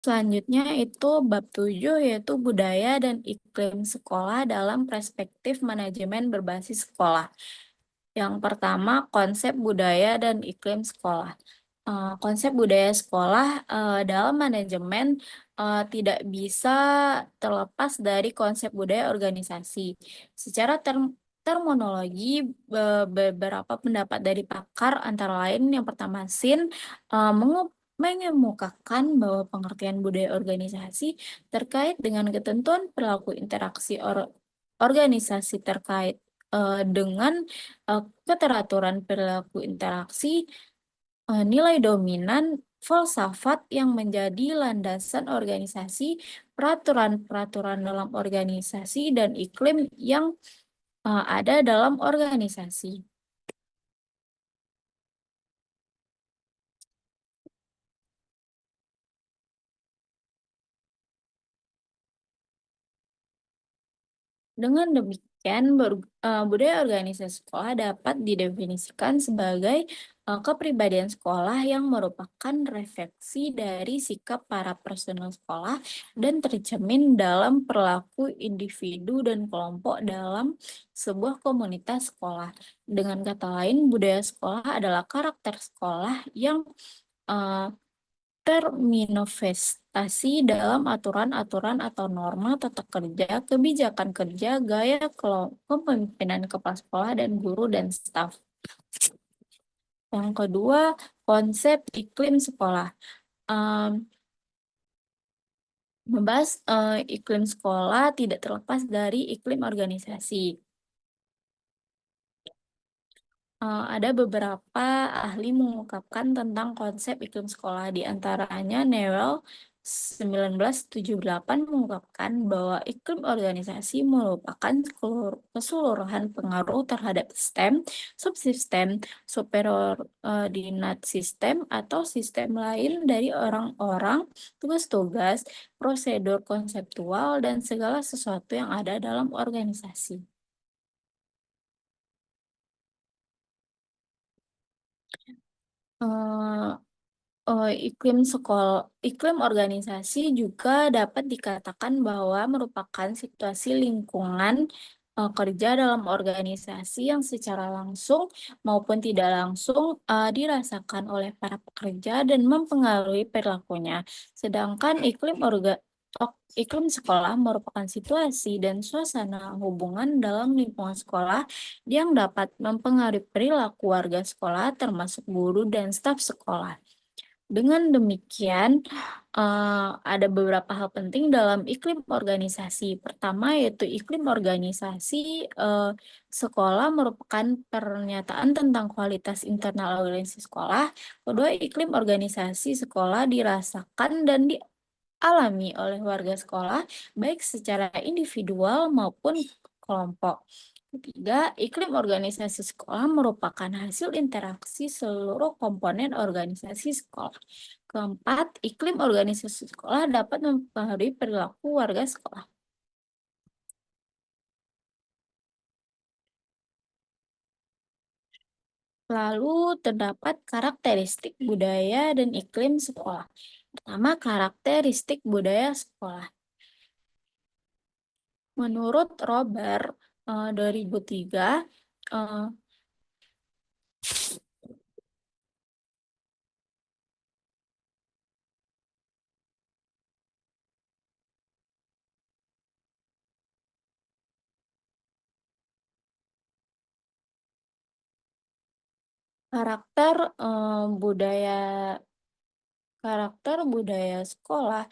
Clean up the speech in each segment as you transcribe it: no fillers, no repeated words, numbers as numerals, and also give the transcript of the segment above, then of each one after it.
Selanjutnya itu bab 7 yaitu budaya dan iklim sekolah dalam perspektif manajemen berbasis sekolah. Yang pertama, konsep budaya dan iklim sekolah. Konsep budaya sekolah dalam manajemen tidak bisa terlepas dari konsep budaya organisasi. Secara terminologi, beberapa pendapat dari pakar antara lain yang pertama Sin mengemukakan bahwa pengertian budaya organisasi terkait dengan ketentuan perilaku interaksi organisasi terkait dengan keteraturan perilaku interaksi, nilai dominan, filsafat yang menjadi landasan organisasi, peraturan-peraturan dalam organisasi, dan iklim yang ada dalam organisasi. Dengan demikian, budaya organisasi sekolah dapat didefinisikan sebagai kepribadian sekolah yang merupakan refleksi dari sikap para personel sekolah dan tercermin dalam perilaku individu dan kelompok dalam sebuah komunitas sekolah. Dengan kata lain, budaya sekolah adalah karakter sekolah yang uh, termanifestasi dalam aturan-aturan atau norma tata kerja, kebijakan kerja, gaya kepemimpinan kepala sekolah dan guru dan staf. Yang kedua, konsep iklim sekolah. Membahas iklim sekolah tidak terlepas dari iklim organisasi. Ada beberapa ahli mengungkapkan tentang konsep iklim sekolah, di antaranya Newell 1978 mengungkapkan bahwa iklim organisasi merupakan keseluruhan pengaruh terhadap sistem, subsistem, superordinat sistem, atau sistem lain dari orang-orang, tugas-tugas, prosedur konseptual, dan segala sesuatu yang ada dalam organisasi. Iklim organisasi juga dapat dikatakan bahwa merupakan situasi lingkungan kerja dalam organisasi yang secara langsung maupun tidak langsung dirasakan oleh para pekerja dan mempengaruhi perilakunya. Sedangkan iklim sekolah merupakan situasi dan suasana hubungan dalam lingkungan sekolah yang dapat mempengaruhi perilaku warga sekolah termasuk guru dan staf sekolah. Dengan demikian, ada beberapa hal penting dalam iklim organisasi. Pertama, yaitu iklim organisasi sekolah merupakan pernyataan tentang kualitas internal organisasi sekolah. Kedua, iklim organisasi sekolah dirasakan dan dialami oleh warga sekolah, baik secara individual maupun kelompok. Ketiga, iklim organisasi sekolah merupakan hasil interaksi seluruh komponen organisasi sekolah. Keempat, iklim organisasi sekolah dapat mempengaruhi perilaku warga sekolah. Lalu terdapat karakteristik budaya dan iklim sekolah. Pertama, karakteristik budaya sekolah. Menurut Robert 2003, karakter budaya sekolah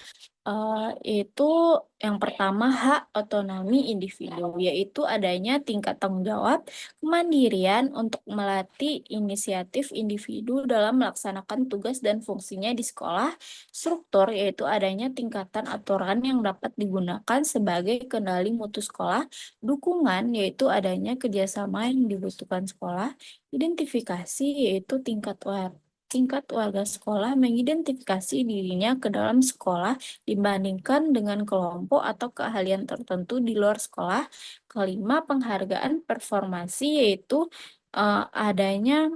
itu yang pertama hak otonomi individu, yaitu adanya tingkat tanggung jawab, kemandirian untuk melatih inisiatif individu dalam melaksanakan tugas dan fungsinya di sekolah. Struktur, yaitu adanya tingkatan aturan yang dapat digunakan sebagai kendali mutu sekolah. Dukungan, yaitu adanya kerjasama yang dibutuhkan sekolah. Identifikasi, yaitu tingkat warga sekolah mengidentifikasi dirinya ke dalam sekolah dibandingkan dengan kelompok atau keahlian tertentu di luar sekolah. Kelima, penghargaan performasi, yaitu adanya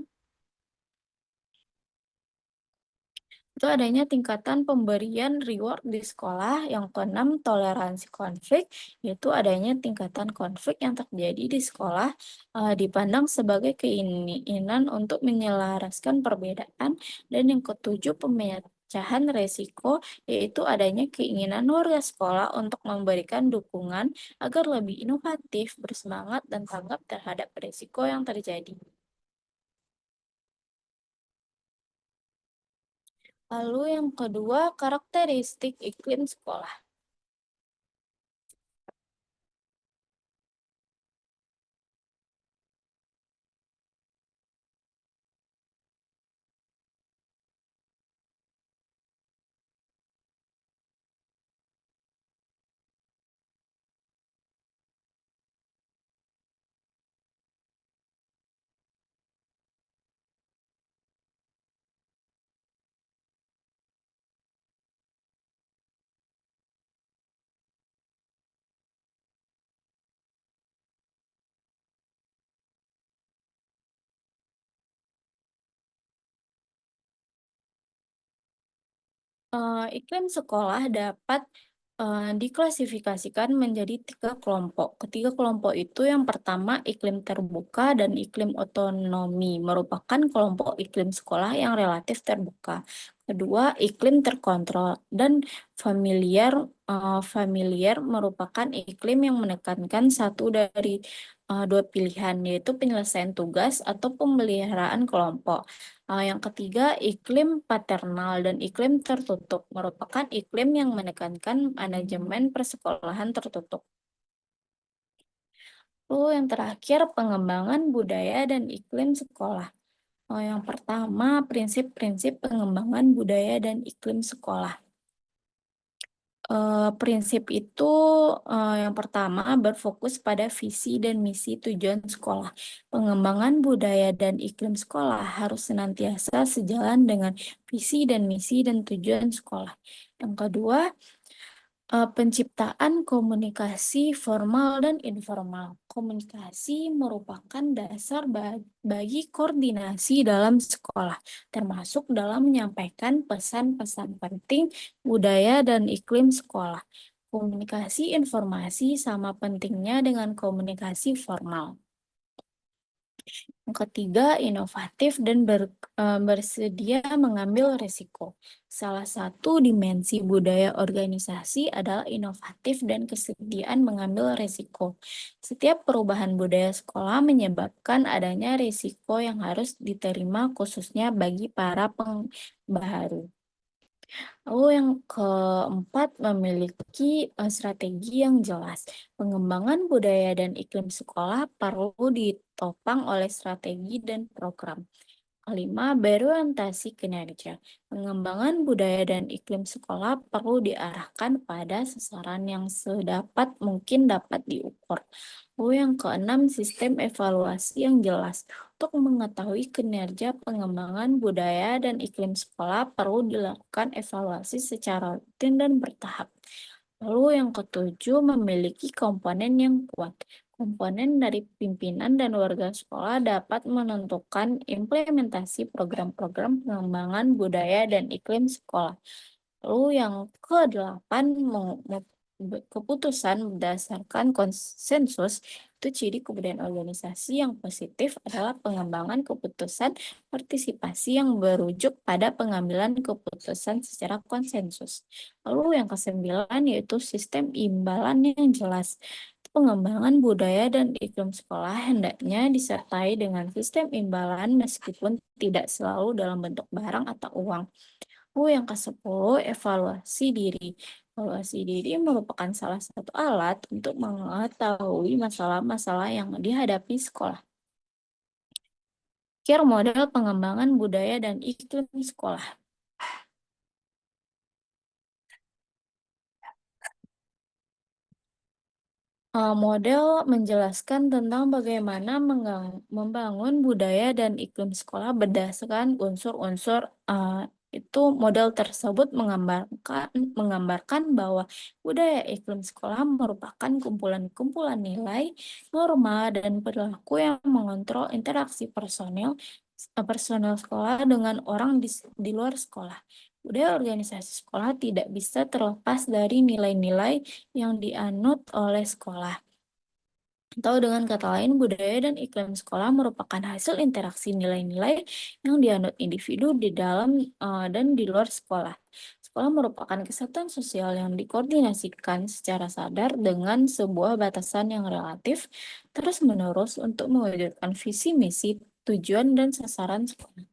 Itu adanya tingkatan pemberian reward di sekolah. Yang keenam, toleransi konflik, yaitu adanya tingkatan konflik yang terjadi di sekolah dipandang sebagai keinginan untuk menyelaraskan perbedaan. Dan yang ketujuh, pemecahan resiko, yaitu adanya keinginan warga sekolah untuk memberikan dukungan agar lebih inovatif, bersemangat, dan tanggap terhadap resiko yang terjadi. Lalu yang kedua, karakteristik iklim sekolah. Iklim sekolah dapat diklasifikasikan menjadi tiga kelompok. Ketiga kelompok itu yang pertama iklim terbuka dan iklim otonomi, merupakan kelompok iklim sekolah yang relatif terbuka. Kedua, iklim terkontrol dan familiar. Familiar merupakan iklim yang menekankan satu dari dua pilihan, yaitu penyelesaian tugas atau pemeliharaan kelompok. Yang ketiga, iklim paternal dan iklim tertutup merupakan iklim yang menekankan manajemen persekolahan tertutup. Lalu yang terakhir, pengembangan budaya dan iklim sekolah. Yang pertama, prinsip-prinsip pengembangan budaya dan iklim sekolah. Prinsip itu yang pertama berfokus pada visi dan misi tujuan sekolah. Pengembangan budaya dan iklim sekolah harus senantiasa sejalan dengan visi dan misi dan tujuan sekolah. Yang kedua, penciptaan komunikasi formal dan informal. Komunikasi merupakan dasar bagi koordinasi dalam sekolah, termasuk dalam menyampaikan pesan-pesan penting budaya dan iklim sekolah. Komunikasi informasi sama pentingnya dengan komunikasi formal. Yang ketiga, inovatif dan bersedia mengambil risiko. Salah satu dimensi budaya organisasi adalah inovatif dan kesediaan mengambil risiko. Setiap perubahan budaya sekolah menyebabkan adanya risiko yang harus diterima khususnya bagi para pembaharu. Lalu yang keempat, memiliki strategi yang jelas. Pengembangan budaya dan iklim sekolah perlu ditopang oleh strategi dan program. Kelima, berorientasi kinerja. Pengembangan budaya dan iklim sekolah perlu diarahkan pada sasaran yang sedapat mungkin dapat diukur. Lalu yang keenam, sistem evaluasi yang jelas. Untuk mengetahui kinerja pengembangan budaya dan iklim sekolah perlu dilakukan evaluasi secara rutin dan bertahap. Lalu yang ketujuh, memiliki komponen yang kuat. Komponen dari pimpinan dan warga sekolah dapat menentukan implementasi program-program pengembangan budaya dan iklim sekolah. Lalu yang kedelapan, keputusan berdasarkan konsensus. Itu ciri kebudayaan organisasi yang positif adalah pengembangan keputusan partisipasi yang berujuk pada pengambilan keputusan secara konsensus. Lalu yang kesembilan yaitu sistem imbalan yang jelas. Pengembangan budaya dan iklim sekolah hendaknya disertai dengan sistem imbalan meskipun tidak selalu dalam bentuk barang atau uang. Yang ke-10, evaluasi diri. Evaluasi diri merupakan salah satu alat untuk mengetahui masalah-masalah yang dihadapi sekolah. Kira model pengembangan budaya dan iklim sekolah. Model menjelaskan tentang bagaimana membangun budaya dan iklim sekolah berdasarkan unsur-unsur itu. Model tersebut menggambarkan bahwa budaya iklim sekolah merupakan kumpulan-kumpulan nilai, norma, dan perilaku yang mengontrol interaksi personel sekolah dengan orang di luar sekolah. Budaya organisasi sekolah tidak bisa terlepas dari nilai-nilai yang dianut oleh sekolah. Atau dengan kata lain, budaya dan iklim sekolah merupakan hasil interaksi nilai-nilai yang dianut individu di dalam dan di luar sekolah. Sekolah merupakan kesatuan sosial yang dikoordinasikan secara sadar dengan sebuah batasan yang relatif terus-menerus untuk mewujudkan visi misi, tujuan, dan sasaran sekolah.